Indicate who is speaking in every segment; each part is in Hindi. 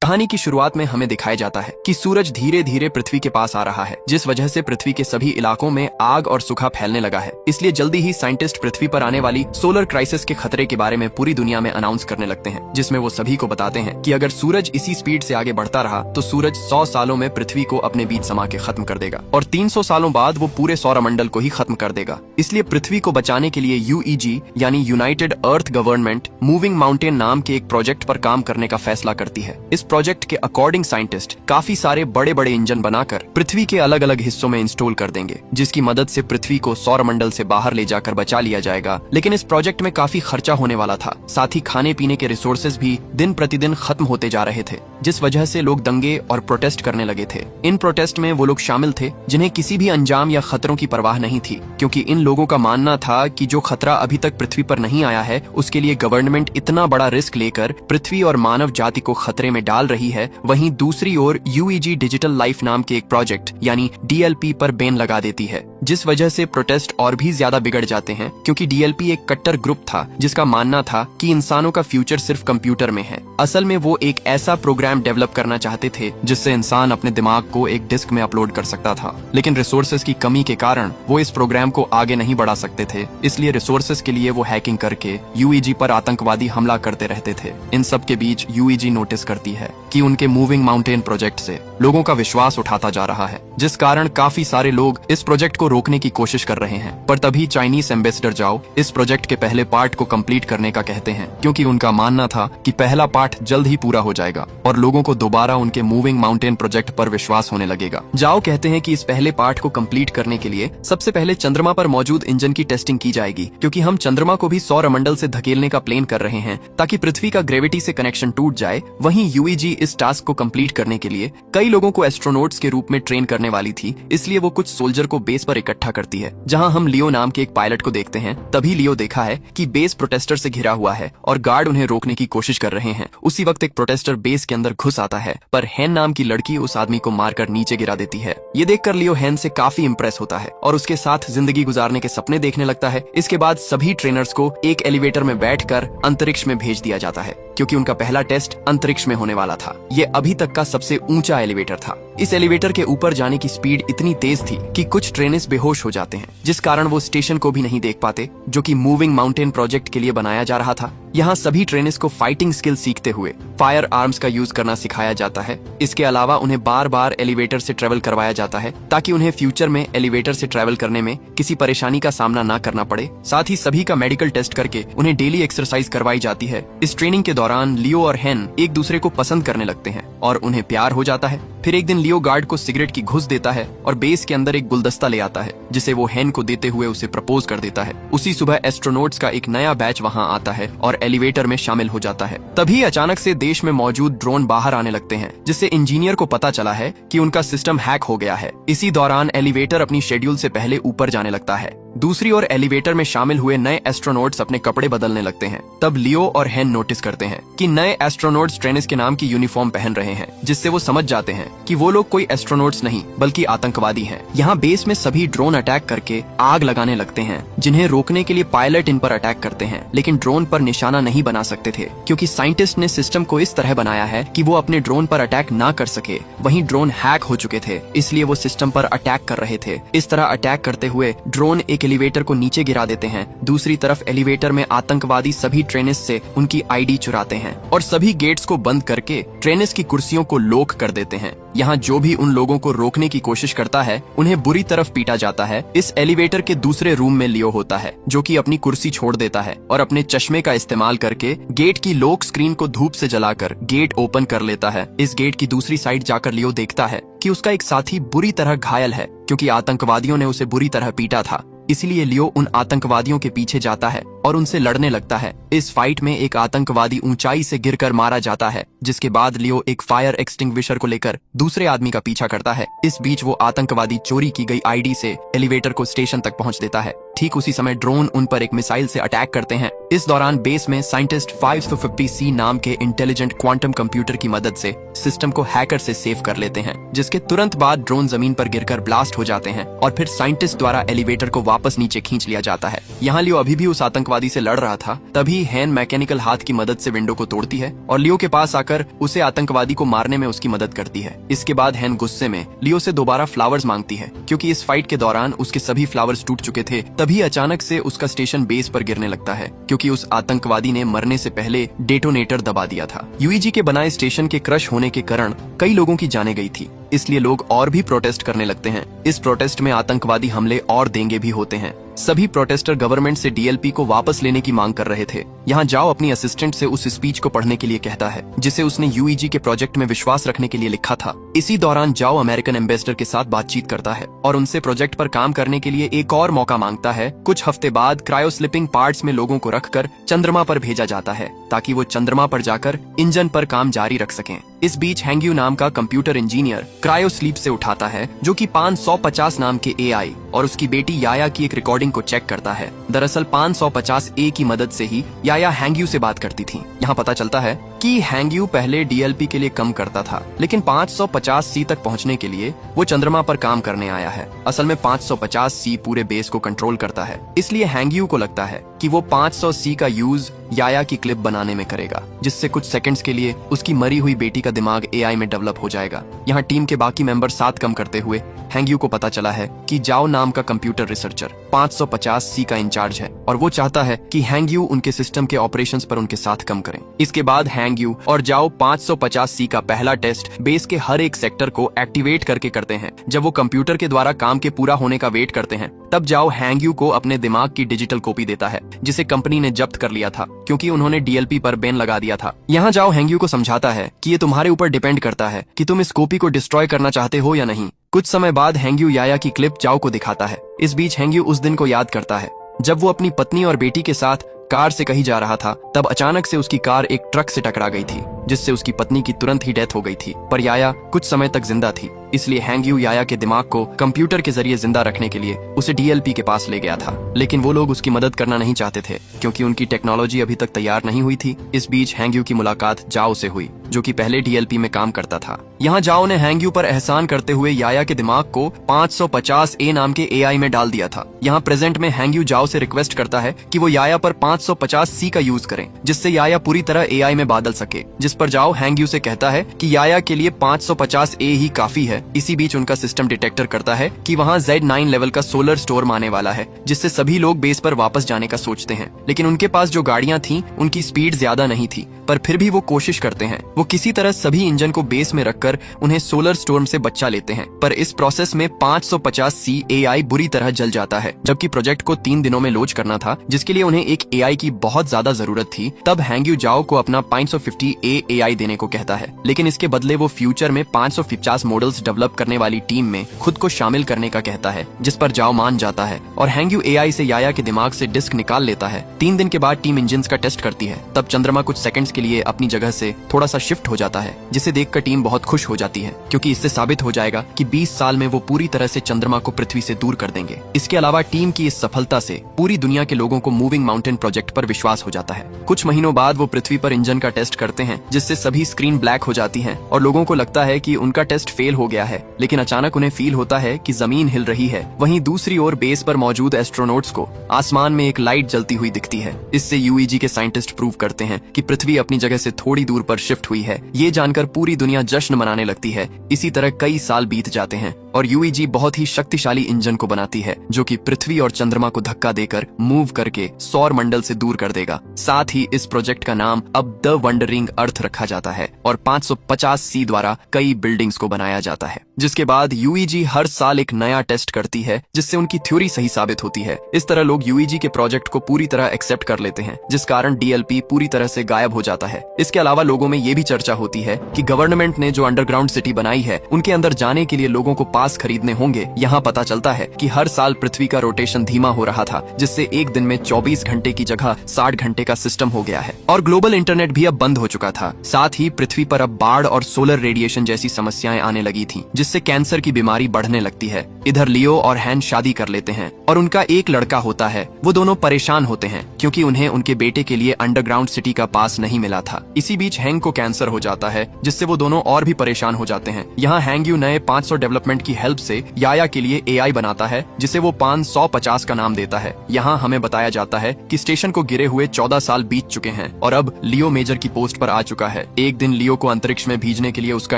Speaker 1: कहानी की शुरुआत में हमें दिखाया जाता है कि सूरज धीरे धीरे पृथ्वी के पास आ रहा है, जिस वजह से पृथ्वी के सभी इलाकों में आग और सूखा फैलने लगा है। इसलिए जल्दी ही साइंटिस्ट पृथ्वी पर आने वाली सोलर क्राइसिस के खतरे के बारे में पूरी दुनिया में अनाउंस करने लगते हैं, जिसमें वो सभी को बताते हैं कि अगर सूरज इसी स्पीड से आगे बढ़ता रहा तो सूरज 100 सालों में पृथ्वी को अपने बीच समा के खत्म कर देगा और 300 सालों बाद वो पूरे सौरमंडल को ही खत्म कर देगा। इसलिए पृथ्वी को बचाने के लिए यूईजी यानी यूनाइटेड अर्थ गवर्नमेंट मूविंग माउंटेन नाम के एक प्रोजेक्ट पर काम करने का फैसला करती है। इस प्रोजेक्ट के अकॉर्डिंग साइंटिस्ट काफी सारे बड़े बड़े इंजन बनाकर पृथ्वी के अलग अलग हिस्सों में इंस्टॉल कर देंगे, जिसकी मदद से पृथ्वी को सौरमंडल से बाहर ले जाकर बचा लिया जाएगा। लेकिन इस प्रोजेक्ट में काफी खर्चा होने वाला था, साथ ही खाने पीने के रिसोर्सेज भी दिन प्रतिदिन खत्म होते जा रहे थे, जिस वजह से लोग दंगे और प्रोटेस्ट करने लगे थे। इन प्रोटेस्ट में वो लोग शामिल थे जिन्हें किसी भी अंजाम या खतरों की परवाह नहीं थी, क्योंकि इन लोगों का मानना था कि जो खतरा अभी तक पृथ्वी पर नहीं आया है उसके लिए गवर्नमेंट इतना बड़ा रिस्क लेकर पृथ्वी और मानव जाति को खतरे में डाल रही है। वहीं दूसरी ओर यूईजी डिजिटल लाइफ नाम के एक प्रोजेक्ट यानी डीएलपी पर बैन लगा देती है, जिस वजह से प्रोटेस्ट और भी ज्यादा बिगड़ जाते हैं, क्योंकि डीएलपी एक कट्टर ग्रुप था जिसका मानना था कि इंसानों का फ्यूचर सिर्फ कंप्यूटर में है। असल में वो एक ऐसा प्रोग्राम डेवलप करना चाहते थे जिससे इंसान अपने दिमाग को एक डिस्क में अपलोड कर सकता था, लेकिन रिसोर्सेज की कमी के कारण वो इस प्रोग्राम को आगे नहीं बढ़ा सकते थे। इसलिए रिसोर्सेज के लिए वो हैकिंग करके यूईजी पर आतंकवादी हमला करते रहते थे। इन सब के बीच यूईजी नोटिस करती है कि उनके मूविंग माउंटेन प्रोजेक्ट से लोगों का विश्वास उठाता जा रहा है, जिस कारण काफी सारे लोग इस प्रोजेक्ट को रोकने की कोशिश कर रहे हैं। पर तभी चाइनीज एम्बेसडर जाओ इस प्रोजेक्ट के पहले पार्ट को कंप्लीट करने का कहते हैं, क्योंकि उनका मानना था कि पहला पार्ट जल्द ही पूरा हो जाएगा और लोगों को दोबारा उनके मूविंग माउंटेन प्रोजेक्ट पर विश्वास होने लगेगा। जाओ कहते हैं कि इस पहले पार्ट को कंप्लीट करने के लिए सबसे पहले चंद्रमा पर मौजूद इंजन की टेस्टिंग की जाएगी, क्योंकि हम चंद्रमा को भी सौरमंडल से धकेलने का प्लान कर रहे हैं ताकि पृथ्वी का ग्रेविटी से कनेक्शन टूट जाए। वहीं यूईजी इस टास्क को कंप्लीट करने के लिए कई लोगों को एस्ट्रोनॉट्स के रूप में ट्रेन करने वाली थी, इसलिए वो कुछ सोल्जर को बेस पर इकट्ठा करती है, जहां हम लियो नाम के एक पायलट को देखते हैं। तभी लियो देखा है कि बेस प्रोटेस्टर से घिरा हुआ है और गार्ड उन्हें रोकने की कोशिश कर रहे हैं। उसी वक्त एक प्रोटेस्टर बेस के अंदर घुस आता है, पर हैन नाम की लड़की उस आदमी को मारकर नीचे गिरा देती है। ये देखकर लियो हैन से काफी इंप्रेस होता है और उसके साथ जिंदगी गुजारने के सपने देखने लगता है। इसके बाद सभी ट्रेनर्स को एक एलिवेटर में बैठकर अंतरिक्ष में भेज दिया जाता है, क्योंकि उनका पहला टेस्ट अंतरिक्ष में होने वाला था। ये अभी तक का सबसे ऊंचा एलिवेटर था। इस एलिवेटर के ऊपर जाने की स्पीड इतनी तेज थी कि कुछ ट्रेनर्स बेहोश हो जाते हैं, जिस कारण वो स्टेशन को भी नहीं देख पाते जो कि मूविंग माउंटेन प्रोजेक्ट के लिए बनाया जा रहा था। यहाँ सभी ट्रेनर्स को फाइटिंग स्किल सीखते हुए फायर आर्म्स का यूज करना सिखाया जाता है। इसके अलावा उन्हें बार बार एलिवेटर से ट्रेवल करवाया जाता है ताकि उन्हें फ्यूचर में एलिवेटर से ट्रेवल करने में किसी परेशानी का सामना न करना पड़े। साथ ही सभी का मेडिकल टेस्ट करके उन्हें डेली एक्सरसाइज करवाई जाती है। इस ट्रेनिंग के दौरान लियो और हैन एक दूसरे को पसंद करने लगते हैं और उन्हें प्यार हो जाता है। फिर एक दिन लियो गार्ड को सिगरेट की घुस देता है और बेस के अंदर एक गुलदस्ता ले आता है, जिसे वो हैन को देते हुए उसे प्रपोज कर देता है। उसी सुबह एस्ट्रोनॉट्स का एक नया बैच वहां आता है और एलिवेटर में शामिल हो जाता है। तभी अचानक से देश में मौजूद ड्रोन बाहर आने लगते हैं, जिससे इंजीनियर को पता चला है कि उनका सिस्टम हैक हो गया है। इसी दौरान एलिवेटर अपनी शेड्यूल से पहले ऊपर जाने लगता है। दूसरी ओर एलिवेटर में शामिल हुए नए एस्ट्रोनॉट्स अपने कपड़े बदलने लगते हैं। तब लियो और हैन नोटिस करते हैं कि नए एस्ट्रोनॉट्स ट्रेनिस के नाम की यूनिफॉर्म पहन रहे हैं, जिससे वो समझ जाते हैं कि वो लोग कोई एस्ट्रोनॉट्स नहीं बल्कि आतंकवादी हैं। यहाँ बेस में सभी ड्रोन अटैक करके आग लगाने लगते हैं, जिन्हें रोकने के लिए पायलट इन पर अटैक करते हैं, लेकिन ड्रोन पर निशाना नहीं बना सकते थे, क्योंकि साइंटिस्ट ने सिस्टम को इस तरह बनाया है कि वो अपने ड्रोन पर अटैक ना कर सके। वहीं ड्रोन हैक हो चुके थे, इसलिए वो सिस्टम पर अटैक कर रहे थे। इस तरह अटैक करते हुए ड्रोन एक एलिवेटर को नीचे गिरा देते हैं। दूसरी तरफ एलिवेटर में आतंकवादी सभी ट्रेनर्स से उनकी आईडी चुराते हैं और सभी गेट्स को बंद करके ट्रेनर्स की कुर्सियों को लॉक कर देते हैं। यहाँ जो भी उन लोगों को रोकने की कोशिश करता है उन्हें बुरी तरफ पीटा जाता है। इस एलिवेटर के दूसरे रूम में लियो होता है, जो कि अपनी कुर्सी छोड़ देता है और अपने चश्मे का इस्तेमाल करके गेट की लॉक स्क्रीन को धूप से जलाकर गेट ओपन कर लेता है। इस गेट की दूसरी साइड जाकर लियो देखता है कि उसका एक साथी बुरी तरह घायल है, क्योंकि आतंकवादियों ने उसे बुरी तरह पीटा था। इसलिए लियो उन आतंकवादियों के पीछे जाता है और उनसे लड़ने लगता है। इस फाइट में एक आतंकवादी ऊंचाई से गिरकर मारा जाता है, जिसके बाद लियो एक फायर एक्सटिंग्विशर को लेकर दूसरे आदमी का पीछा करता है। इस बीच वो आतंकवादी चोरी की गई आईडी से एलिवेटर को स्टेशन तक पहुंच देता है। ठीक उसी समय ड्रोन उन पर एक मिसाइल से अटैक करते हैं। इस दौरान बेस में साइंटिस्ट 550C नाम के इंटेलिजेंट क्वांटम कंप्यूटर की मदद से सिस्टम को हैकर से सेव कर लेते हैं, जिसके तुरंत बाद ड्रोन जमीन पर गिरकर ब्लास्ट हो जाते हैं और फिर साइंटिस्ट द्वारा एलिवेटर को वापस नीचे खींच लिया जाता है। यहाँ लियो अभी भी उस आतंकवादी आतंकवादी से लड़ रहा था, तभी हैन मैकेनिकल हाथ की मदद से विंडो को तोड़ती है और लियो के पास आकर उसे आतंकवादी को मारने में उसकी मदद करती है। इसके बाद हैन गुस्से में लियो से दोबारा फ्लावर्स मांगती है, क्योंकि इस फाइट के दौरान उसके सभी फ्लावर्स टूट चुके थे। तभी अचानक से उसका स्टेशन बेस पर गिरने लगता है, क्योंकि उस आतंकवादी ने मरने से पहले डेटोनेटर दबा दिया था। यूईजी के बनाए स्टेशन के क्रश होने के कारण कई लोगों की जानें गई थी, इसलिए लोग और भी प्रोटेस्ट करने लगते हैं। इस प्रोटेस्ट में आतंकवादी हमले और देंगे भी होते हैं। सभी प्रोटेस्टर गवर्नमेंट से डीएलपी को वापस लेने की मांग कर रहे थे। यहाँ जाओ अपनी असिस्टेंट से उस स्पीच को पढ़ने के लिए कहता है, जिसे उसने यूईजी के प्रोजेक्ट में विश्वास रखने के लिए लिखा था। इसी दौरान जाओ अमेरिकन एम्बेसडर के साथ बातचीत करता है और उनसे प्रोजेक्ट पर काम करने के लिए एक और मौका मांगता है। कुछ हफ्ते बाद क्रायोस्लिपिंग पार्ट्स में लोगों को रखकर चंद्रमा पर भेजा जाता है, ताकि वो चंद्रमा पर जाकर इंजन पर काम जारी रख सकें। इस बीच हैंग्यू नाम का कंप्यूटर इंजीनियर क्रायोस्लीप से उठाता है, जो कि 550 नाम के एआई और उसकी बेटी याया की एक रिकॉर्डिंग को चेक करता है। दरअसल 550 ए की मदद से ही याया हैंग्यू से बात करती थी। यहाँ पता चलता है कि हैंग्यू पहले डीएलपी के लिए कम करता था, लेकिन 550 सी तक पहुँचने के लिए वो चंद्रमा पर काम करने आया है। असल में 550 सी पूरे बेस को कंट्रोल करता है, इसलिए हैंग्यू को लगता है कि वो 500 सी का यूज याया की क्लिप बनाने में करेगा, जिससे कुछ सेकंड्स के लिए उसकी मरी हुई बेटी का दिमाग एआई में डेवलप हो जाएगा। यहाँ टीम के बाकी मेंबर साथ कम करते हुए हैंग्यू को पता चला है कि जाओ नाम का कंप्यूटर रिसर्चर 550 सी का इंचार्ज है और वो चाहता है कि हैंग्यू उनके सिस्टम के ऑपरेशंस पर उनके साथ कम करें। इसके बाद हैंग्यू और जाओ 550 सी का पहला टेस्ट बेस के हर एक सेक्टर को एक्टिवेट करके करते हैं। जब वो कंप्यूटर के द्वारा काम के पूरा होने का वेट करते हैं, तब जाओ हैंग्यू को अपने दिमाग की डिजिटल कॉपी देता है, जिसे कंपनी ने जब्त कर लिया था, क्योंकि उन्होंने डीएलपी पर बैन लगा दिया था। यहाँ जाओ हैंग्यू को समझाता है कि ये तुम्हारे ऊपर डिपेंड करता है कि तुम इस कॉपी को डिस्ट्रॉय करना चाहते हो या नहीं। कुछ समय बाद हैंग्यू याया की क्लिप जाओ को दिखाता है। इस बीच हैंग्यू उस दिन को याद करता है जब वो अपनी पत्नी और बेटी के साथ कार से कहीं जा रहा था। तब अचानक से उसकी कार एक ट्रक से टकरा गई थी, जिससे उसकी पत्नी की तुरंत ही डेथ हो गई थी। पर याया कुछ समय तक जिंदा थी, इसलिए हैंग्यू याया के दिमाग को कंप्यूटर के जरिए जिंदा रखने के लिए उसे डीएलपी के पास ले गया था। लेकिन वो लोग उसकी मदद करना नहीं चाहते थे, क्योंकि उनकी टेक्नोलॉजी अभी तक तैयार नहीं हुई थी। इस बीच हैंग्यू की मुलाकात जाओ से हुई, जो कि पहले डीएलपी में काम करता था। यहाँ जाओ ने हैंग्यू पर एहसान करते हुए याया के दिमाग को 550 ए नाम के एआई में डाल दिया था। यहाँ प्रेजेंट में हैंग्यू जाओ से रिक्वेस्ट करता है कि वो याया पर 550 सी का यूज करें, जिससे याया पूरी तरह एआई में बदल सके। जिस पर जाओ हैंग्यू से कहता है कि याया के लिए 550 ए ही काफी है। इसी बीच उनका सिस्टम डिटेक्टर करता है कि वहाँ Z9 लेवल का सोलर स्टोर्म आने वाला है, जिससे सभी लोग बेस पर वापस जाने का सोचते हैं। लेकिन उनके पास जो गाड़ियाँ थीं, उनकी स्पीड ज्यादा नहीं थी, पर फिर भी वो कोशिश करते हैं। वो किसी तरह सभी इंजन को बेस में रखकर उन्हें सोलर स्टोर्म से बचा लेते हैं, पर इस प्रोसेस में 550 सी एआई बुरी तरह जल जाता है। जबकि प्रोजेक्ट को 3 दिनों में लॉन्च करना था, जिसके लिए उन्हें एक एआई की बहुत ज्यादा जरूरत थी। तब हैंग्यू जाओ को अपना 550 एआई देने को कहता है, लेकिन इसके बदले वो फ्यूचर में 550 मॉडल्स डेवलप करने वाली टीम में खुद को शामिल करने का कहता है, जिस पर जाओ मान जाता है और हैंग्यू एआई से याया के दिमाग से डिस्क निकाल लेता है। 3 दिन के बाद टीम इंजन का टेस्ट करती है। तब चंद्रमा कुछ सेकंड्स के लिए अपनी जगह से थोड़ा सा शिफ्ट हो जाता है, जिसे देखकर टीम बहुत खुश हो जाती है, क्योंकि इससे साबित हो जाएगा कि 20 साल में वो पूरी तरह से चंद्रमा को पृथ्वी से दूर कर देंगे। इसके अलावा टीम की इस सफलता से पूरी दुनिया के लोगों को मूविंग माउंटेन प्रोजेक्ट पर विश्वास हो जाता है। कुछ महीनों बाद वो पृथ्वी पर इंजन का टेस्ट करते हैं, जिससे सभी स्क्रीन ब्लैक हो जाती है और लोगों को लगता है कि उनका टेस्ट फेल हो गया है। लेकिन अचानक उन्हें फील होता है कि जमीन हिल रही है। वहीं दूसरी ओर बेस पर मौजूद एस्ट्रोनॉट्स को आसमान में एक लाइट जलती हुई दिखती है। इससे यूईजी के साइंटिस्ट प्रूव करते हैं कि पृथ्वी अपनी जगह से थोड़ी दूर पर शिफ्ट हुई है। ये जानकर पूरी दुनिया जश्न मनाने लगती है। इसी तरह कई साल बीत जाते हैं और यूईजी बहुत ही शक्तिशाली इंजन को बनाती है, जो कि पृथ्वी और चंद्रमा को धक्का देकर मूव करके सौर मंडल से दूर कर देगा। साथ ही इस प्रोजेक्ट का नाम अब द वंडरिंग अर्थ रखा जाता है और 550 सी द्वारा कई बिल्डिंग्स को बनाया जाता है। जिसके बाद यूईजी हर साल एक नया टेस्ट करती है, जिससे उनकी थ्योरी सही साबित होती है। इस तरह लोग यूईजी के प्रोजेक्ट को पूरी तरह एक्सेप्ट कर लेते हैं, जिस कारण डीएलपी पूरी तरह से गायब हो जाता है। इसके अलावा लोगों में ये भी चर्चा होती है कि गवर्नमेंट ने जो अंडरग्राउंड सिटी बनाई है, उनके अंदर जाने के लिए लोगों को पास खरीदने होंगे। यहाँ पता चलता है कि हर साल पृथ्वी का रोटेशन धीमा हो रहा था, जिससे एक दिन में 24 घंटे की जगह 60 घंटे का सिस्टम हो गया है और ग्लोबल इंटरनेट भी अब बंद हो चुका था। साथ ही पृथ्वी पर अब बाढ़ और सोलर रेडिएशन जैसी समस्याएं आने लगी थी, जिससे कैंसर की बीमारी बढ़ने लगती है। इधर लियो और हैन शादी कर लेते हैं और उनका एक लड़का होता है। वो दोनों परेशान होते हैं क्योंकि उन्हें उनके बेटे के लिए अंडरग्राउंड सिटी का पास नहीं मिला था। इसी बीच हैंग को कैंसर हो जाता है, जिससे वो दोनों और भी परेशान हो जाते हैं। यहाँ हैंग यू नए 500 डेवलपमेंट की हेल्प से याया के लिए एआई बनाता है जिसे वो 550 का नाम देता है। यहाँ हमें बताया जाता है कि स्टेशन को गिरे हुए 14 साल बीत चुके हैं और अब लियो मेजर की पोस्ट पर आ चुका है। एक दिन लियो को अंतरिक्ष में भेजने के लिए उसका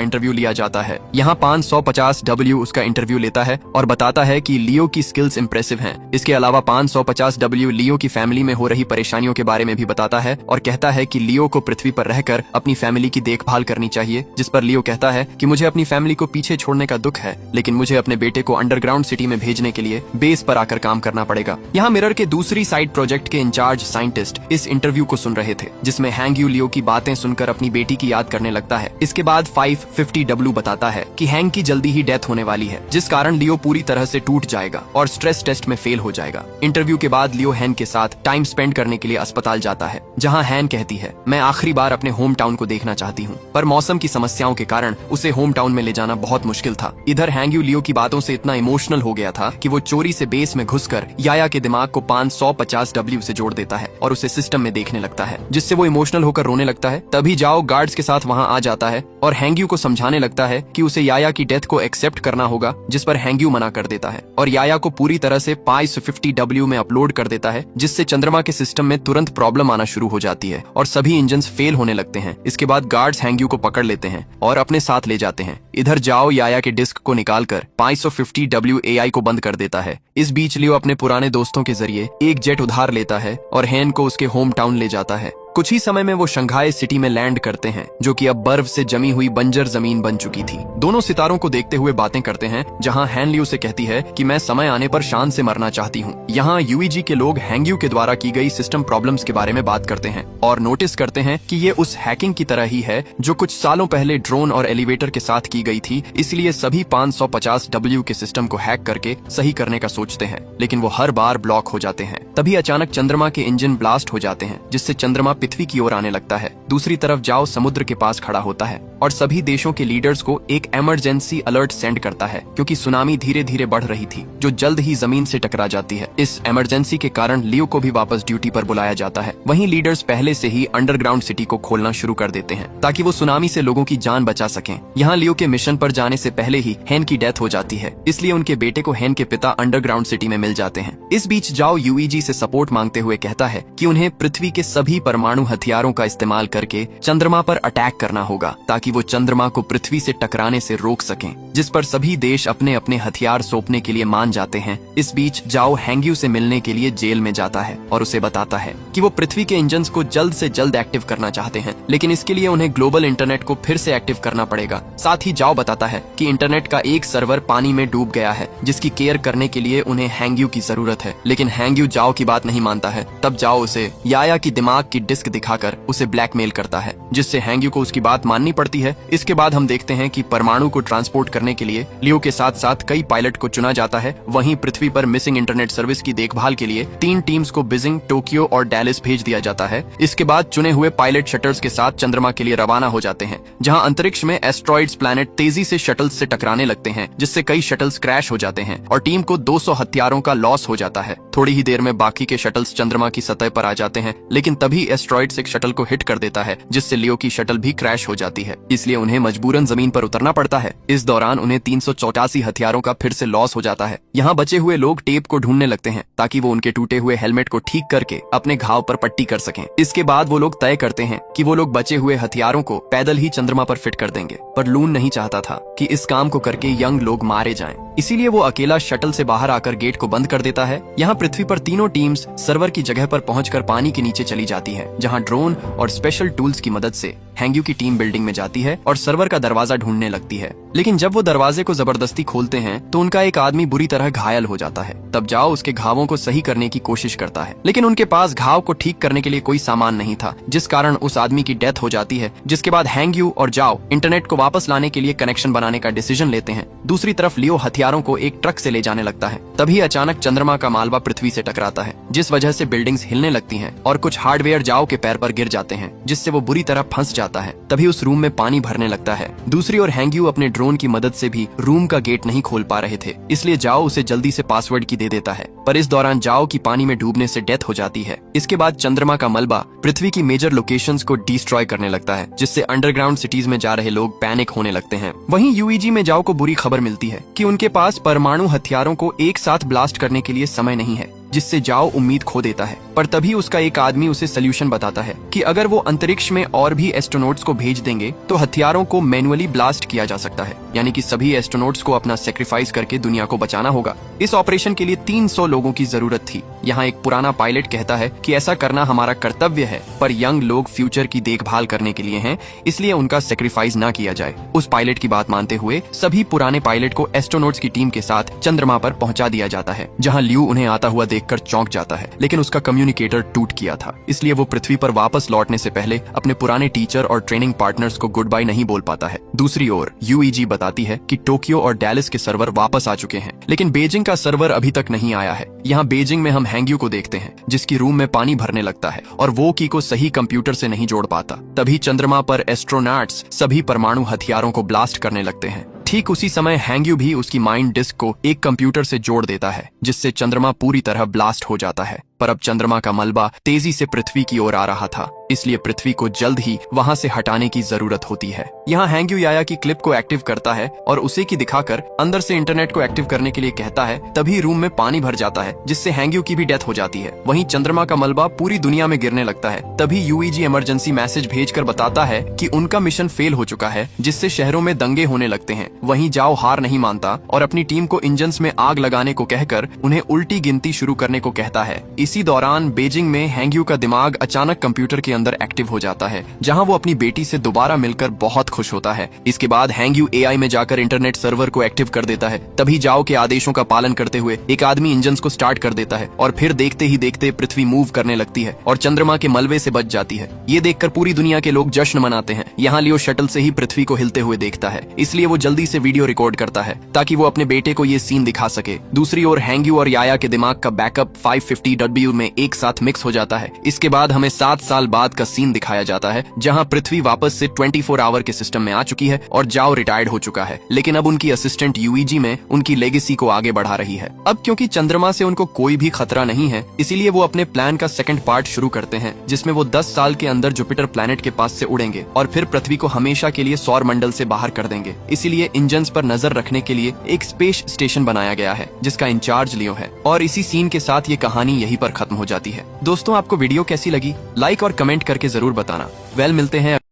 Speaker 1: इंटरव्यू लिया जाता है। यहाँ 550W उसका इंटरव्यू लेता है और बताता है कि लियो की स्किल्स इंप्रेसिव हैं। इसके अलावा 550W लियो की फैमिली में हो रही परेशानियों के बारे में भी बताता है और कहता है कि लियो को पृथ्वी पर रहकर अपनी फैमिली की देखभाल करनी चाहिए, जिस पर लियो कहता है कि मुझे अपनी फैमिली को पीछे छोड़ने का दुख है, लेकिन मुझे अपने बेटे को अंडरग्राउंड सिटी में भेजने के लिए बेस पर आकर काम करना पड़ेगा। यहाँ मिरर के दूसरी साइड प्रोजेक्ट के इंचार्ज साइंटिस्ट इस इंटरव्यू को सुन रहे थे, जिसमें हैंग यू लियो की बातें सुनकर अपनी बेटी की याद करने लगता है। इसके बाद 550W बताता है कि हैंग की जल्दी ही डेथ होने वाली है, जिस कारण लियो पूरी तरह से टूट जाएगा और स्ट्रेस टेस्ट में फेल हो जाएगा। इंटरव्यू के बाद लियो हैन के साथ टाइम स्पेंड करने के लिए अस्पताल जाता है, जहां हैन कहती है मैं आखिरी बार अपने होम टाउन को देखना चाहती हूँ, पर मौसम की समस्याओं के कारण उसे होम टाउन में ले जाना बहुत मुश्किल था। इधर हैंग यू लियो की बातों से इतना इमोशनल हो गया था कि वो चोरी से बेस में घुसकर याया के दिमाग को 550W से जोड़ देता है और उसे सिस्टम में देखने लगता है, जिससे वो इमोशनल होकर रोने लगता है। तभी जाओ गार्ड्स के साथ वहाँ आ जाता है और हैंग यू को समझाने लगता है कि उसे याया की डेथ को एक्सेप्ट करना होगा, जिस पर हैंग यू मना कर देता है और याया को पूरी तरह से 550W में अपलोड कर देता है, जिससे चंद्रमा के सिस्टम में तुरंत प्रॉब्लम आना शुरू हो जाती है और सभी इंजन्स फेल होने लगते हैं। इसके बाद गार्ड्स हैंग यू को पकड़ लेते हैं और अपने साथ ले जाते हैं। इधर जाओ याया के डिस्क को निकालकर 550W एआई को बंद कर देता है। इस बीच लियो अपने पुराने दोस्तों के जरिए एक जेट उधार लेता है और हैन को उसके होम टाउन ले जाता है। कुछ ही समय में वो शंघाई सिटी में लैंड करते हैं, जो कि अब बर्फ से जमी हुई बंजर जमीन बन चुकी थी। दोनों सितारों को देखते हुए बातें करते हैं, जहां हैन लियो से कहती है कि मैं समय आने पर शान से मरना चाहती हूँ। यहाँ यूईजी के लोग हैंग यू के द्वारा की गई सिस्टम प्रॉब्लम्स के बारे में बात करते हैं और नोटिस करते हैं कि ये उस हैकिंग की तरह ही है जो कुछ सालों पहले ड्रोन और एलिवेटर के साथ की गई थी। इसलिए सभी 550W के सिस्टम को हैक करके सही करने का सोचते हैं, लेकिन वो हर बार ब्लॉक हो जाते हैं। तभी अचानक चंद्रमा के इंजन ब्लास्ट हो जाते हैं, जिससे चंद्रमा पृथ्वी की ओर आने लगता है। दूसरी तरफ जाओ समुद्र के पास खड़ा होता है और सभी देशों के लीडर्स को एक इमरजेंसी अलर्ट सेंड करता है, क्योंकि सुनामी धीरे धीरे बढ़ रही थी, जो जल्द ही जमीन से टकरा जाती है। इस इमरजेंसी के कारण लियो को भी वापस ड्यूटी पर बुलाया जाता है। वहीं लीडर्स पहले से ही अंडरग्राउंड सिटी को खोलना शुरू कर देते हैं, ताकि वो सुनामी से लोगों की जान बचा सकें। यहाँ लियो के मिशन पर जाने से पहले ही हैन की डेथ हो जाती है, इसलिए उनके बेटे को हैन के पिता अंडरग्राउंड सिटी में मिल जाते हैं। इस बीच जाओ यूईजी से सपोर्ट मांगते हुए कहता है कि उन्हें पृथ्वी के सभी परमाणु हथियारों का इस्तेमाल करके चंद्रमा पर अटैक करना होगा, ताकि वो चंद्रमा को पृथ्वी से टकराने से रोक सकें, जिस पर सभी देश अपने अपने हथियार सौंपने के लिए मान जाते हैं। इस बीच जाओ हैंग यू से मिलने के लिए जेल में जाता है और उसे बताता है कि वो पृथ्वी के इंजन्स को जल्द से जल्द एक्टिव करना चाहते हैं, लेकिन इसके लिए उन्हें ग्लोबल इंटरनेट को फिर से एक्टिव करना पड़ेगा। साथ ही जाओ बताता है कि इंटरनेट का एक सर्वर पानी में डूब गया है, जिसकी केयर करने के लिए उन्हें हैंग यू की जरूरत है, लेकिन हैंग यू जाओ की बात नहीं मानता है। तब जाओ उसे याया की दिमाग की डिस्क दिखाकर उसे ब्लैकमेल करता है, जिससे हैंग यू को उसकी बात माननी पड़ती है। इसके बाद हम देखते हैं कि परमाणु को ट्रांसपोर्ट करने के लिए लियो के साथ साथ कई पायलट को चुना जाता है। वहीं पृथ्वी पर मिसिंग इंटरनेट सर्विस की देखभाल के लिए 3 टीम्स को बीजिंग, टोक्यो और डैलिस भेज दिया जाता है। इसके बाद चुने हुए पायलट शटल्स के साथ चंद्रमा के लिए रवाना हो जाते हैं, जहां अंतरिक्ष में एस्ट्रॉइड्स प्लैनेट तेजी से शटल्स से टकराने लगते हैं, जिससे कई शटल्स क्रैश हो जाते हैं और टीम को 200 हथियारों का लॉस हो जाता है। थोड़ी ही देर में बाकी के शटल्स चंद्रमा की सतह पर आ जाते हैं, लेकिन तभी एस्ट्रॉइड्स एक शटल को हिट कर देता है, जिससे लियो की शटल भी क्रैश हो जाती है। इसलिए उन्हें मजबूरन जमीन पर उतरना पड़ता है। इस दौरान उन्हें 384 हथियारों का फिर से लॉस हो जाता है। यहाँ बचे हुए लोग टेप को ढूंढने लगते हैं, ताकि वो उनके टूटे हुए हेलमेट को ठीक करके अपने घाव पर पट्टी कर सकें। इसके बाद वो लोग तय करते हैं कि वो लोग बचे हुए हथियारों को पैदल ही चंद्रमा पर फिट कर देंगे, पर लून नहीं चाहता था कि इस काम को करके यंग लोग मारे जाएं। इसीलिए वो अकेला शटल से बाहर आकर गेट को बंद कर देता है। यहाँ पृथ्वी पर तीनों टीम्स सर्वर की जगह पर पहुंचकर पानी के नीचे चली जाती है, जहाँ ड्रोन और स्पेशल टूल्स की मदद से हैंग यू की टीम बिल्डिंग में जाती है और सर्वर का दरवाजा ढूंढने लगती है। लेकिन जब वो दरवाजे को जबरदस्ती खोलते हैं तो उनका एक आदमी बुरी तरह घायल हो जाता है। तब जाओ उसके घावों को सही करने की कोशिश करता है, लेकिन उनके पास घाव को ठीक करने के लिए कोई सामान नहीं था, जिस कारण उस आदमी की डेथ हो जाती है। जिसके बाद हैंग यू और जाओ इंटरनेट को वापस लाने के लिए कनेक्शन बनाने का डिसीजन लेते हैं। दूसरी तरफ लियो हथियारों को एक ट्रक से ले जाने लगता है। तभी अचानक चंद्रमा का मालवा पृथ्वी से टकराता है, जिस वजह से बिल्डिंग्स हिलने लगती हैं और कुछ हार्डवेयर जाओ के पैर पर गिर जाते हैं, जिससे वो बुरी तरह फंस जाता है। आता है। तभी उस रूम में पानी भरने लगता है। दूसरी ओर हैंग्यू अपने ड्रोन की मदद से भी रूम का गेट नहीं खोल पा रहे थे, इसलिए जाओ उसे जल्दी से पासवर्ड की दे देता है। पर इस दौरान जाओ की पानी में डूबने से डेथ हो जाती है। इसके बाद चंद्रमा का मलबा पृथ्वी की मेजर लोकेशंस को डिस्ट्रॉय करने लगता है, जिससे अंडरग्राउंड सिटीज में जा रहे लोग पैनिक होने लगते हैं। वहीं यूईजी में जाओ को बुरी खबर मिलती है कि उनके पास परमाणु हथियारों को एक साथ ब्लास्ट करने के लिए समय नहीं है, जिससे जाओ उम्मीद खो देता है। पर तभी उसका एक आदमी उसे सोल्यूशन बताता है कि अगर वो अंतरिक्ष में और भी एस्ट्रोनॉट्स को भेज देंगे तो हथियारों को मैनुअली ब्लास्ट किया जा सकता है, यानी कि सभी एस्ट्रोनॉट्स को अपना सेक्रीफाइस करके दुनिया को बचाना होगा। इस ऑपरेशन के लिए 300 लोगों की जरूरत थी। यहाँ एक पुराना पायलट कहता है कि ऐसा करना हमारा कर्तव्य है, पर यंग लोग फ्यूचर की देखभाल करने के लिए हैं, इसलिए उनका सेक्रीफाइस ना किया जाए। उस पायलट की बात मानते हुए सभी पुराने पायलट को एस्ट्रोनॉट्स की टीम के साथ चंद्रमा पर पहुंचा दिया जाता है, जहाँ ल्यू उन्हें आता हुआ देखकर चौंक जाता है, लेकिन उसका कम्युनिकेटर टूट गया था, इसलिए वो पृथ्वी पर वापस लौटने से पहले अपने पुराने टीचर और ट्रेनिंग पार्टनर्स को गुड बाय नहीं बोल पाता है। दूसरी ओर यूईजी बताती है कि टोक्यो और डैलिस के सर्वर वापस आ चुके हैं, लेकिन बीजिंग का सर्वर अभी तक नहीं आया है। यहाँ बीजिंग में हम हैंग्यू को देखते हैं, जिसकी रूम में पानी भरने लगता है और वो की को सही कंप्यूटर से नहीं जोड़ पाता। तभी चंद्रमा पर एस्ट्रोनॉट्स सभी परमाणु हथियारों को ब्लास्ट करने लगते हैं। ठीक उसी समय हैंग्यू भी उसकी माइंड डिस्क को एक कंप्यूटर से जोड़ देता है, जिससे चंद्रमा पूरी तरह ब्लास्ट हो जाता है। पर अब चंद्रमा का मलबा तेजी से पृथ्वी की ओर आ रहा था, इसलिए पृथ्वी को जल्द ही वहां से हटाने की जरूरत होती है। यहाँ हैंग्यू याया की क्लिप को एक्टिव करता है और उसे की दिखाकर अंदर से इंटरनेट को एक्टिव करने के लिए कहता है। तभी रूम में पानी भर जाता है, जिससे हैंग्यू की भी डेथ हो जाती है। वहीं चंद्रमा का मलबा पूरी दुनिया में गिरने लगता है। तभी यूईजी इमरजेंसी मैसेज भेजकर बताता है कि उनका मिशन फेल हो चुका है, जिससे शहरों में दंगे होने लगते हैं। वहीं जाओ हार नहीं मानता और अपनी टीम को इंजन्स में आग लगाने को कहकर उन्हें उल्टी गिनती शुरू करने को कहता है। इसी दौरान बीजिंग में हैंग्यू का दिमाग अचानक कंप्यूटर के अंदर एक्टिव हो जाता है, जहां वो अपनी बेटी से दोबारा मिलकर बहुत खुश होता है। इसके बाद हैंग्यू एआई में जाकर इंटरनेट सर्वर को एक्टिव कर देता है। तभी जाओ के आदेशों का पालन करते हुए एक आदमी इंजन्स को स्टार्ट कर देता है और फिर देखते ही देखते पृथ्वी मूव करने लगती है और चंद्रमा के मलबे से बच जाती है। ये देखकर पूरी दुनिया के लोग जश्न मनाते हैं। यहाँ लियो शटल से ही पृथ्वी को हिलते हुए देखता है, इसलिए वो जल्दी से वीडियो रिकॉर्ड करता है ताकि वो अपने बेटे को ये सीन दिखा सके। दूसरी ओर हैंग्यू और याया के दिमाग का बैकअप 550W में एक साथ मिक्स हो जाता है। इसके बाद हमें 7 साल बाद का सीन दिखाया जाता है, जहां पृथ्वी वापस से 24 आवर के सिस्टम में आ चुकी है और जाओ रिटायर्ड हो चुका है, लेकिन अब उनकी असिस्टेंट यूईजी में उनकी लेगेसी को आगे बढ़ा रही है। अब क्योंकि चंद्रमा से उनको कोई भी खतरा नहीं है, इसीलिए वो अपने प्लान का सेकंड पार्ट शुरू करते हैं, जिसमें वो 10 साल के अंदर जुपिटर प्लैनेट के पास से उड़ेंगे और फिर पृथ्वी को हमेशा के लिए सौर मंडल से बाहर कर देंगे। इसीलिए इंजन्स पर नजर रखने के लिए एक स्पेस स्टेशन बनाया गया है, जिसका इंचार्ज लियो है। और इसी सीन के साथ ये कहानी यहीं पर खत्म हो जाती है। दोस्तों, आपको वीडियो कैसी लगी? लाइक और कमेंट करके जरूर बताना। मिलते हैं।